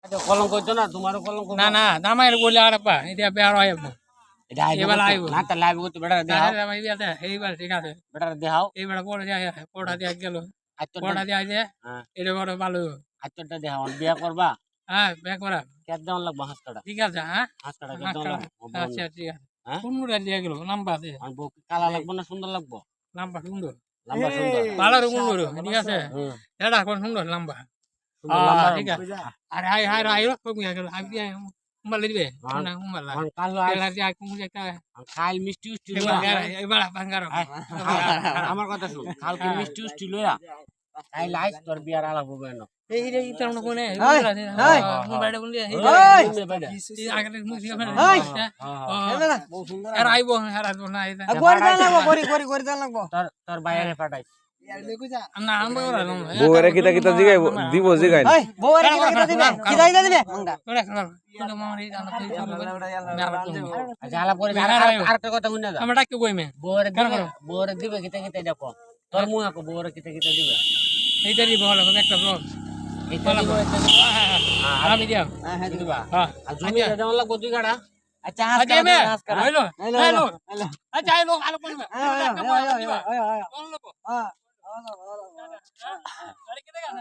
কলঙ্ক হইতো না তোমারও কলঙ্ক না না দামাইর বলে আর পা এটা বের হয় না এটা এবার আইবো না তা লাইভ করতে বেটা দেখাও এইবার ঠিক আছে বেটা দেখাও এইবার পড়ে যায় পড়া দিয়ে গেল আচ্ছাটা পড়া দিয়ে যে হ্যাঁ এটা বড় ভালো আচ্ছাটা দেখাও বিয়া করবা হ্যাঁ ব্যাক করা কেত দেওয়ান লাগবো হাঁসকাটা ঠিক আছে হ্যাঁ হাঁসকাটা কেত দেওয়ান লাগবো আচ্ছা ঠিক আছে হ্যাঁ কোন মুড়া দিয়ে গেল লম্বা আছে আর বউ কালা লাগবো না সুন্দর লাগবো লম্বা সুন্দর লম্বা সুন্দর ভালো সুন্দর ঠিক আছে হুম এটা কোন সুন্দর লম্বা সুন্দর লম্বা ঠিক আছে আরে হাই হাই হাই কম গেল আমি উম্বাল দিবে না উম্বাল কালো তেলা দিয়ে আই কুমু একটা খাইল মিষ্টি উষ্টি এবার বাঙ্গার আমার কথা শুন কালকে মিষ্টি উষ্টি লইয়া খাইল আইস তোর বিয়ার আলাপ হবে না এই রে ইতর না কোনে মোবাইল বলি এই আগে মুছি ফেলে আর আইবো আর আসবো না এটা করে দেন লাগবো তোর বাইরে পাঠাই না আমরা বউরে কিতা কিতা জিগাই দিব জিগাই এই বউরে কি দিবে কি যাইলা দিবে মঙ্গা ওটা মারি আচ্ছা আলাপ করে আর একটা কথা শুনে যা আমরা ডাকে কই মে বউরে দিবে কিতা কিতা দেখো তোর মুখ আকো বউরে কিতা কিতা দিবে এইটারই ভালো হবে একটা ব্লগ এটা দিব এটা আমি দিও দিবা হ্যাঁ আর জমি দেওয়ান লাগবো দুই গাড়া আচ্ছা আজে মে হইলো হইলো আচ্ছা হইলো আলো করবে আয় বললো হ্যাঁ গাড়ি কেটে গেল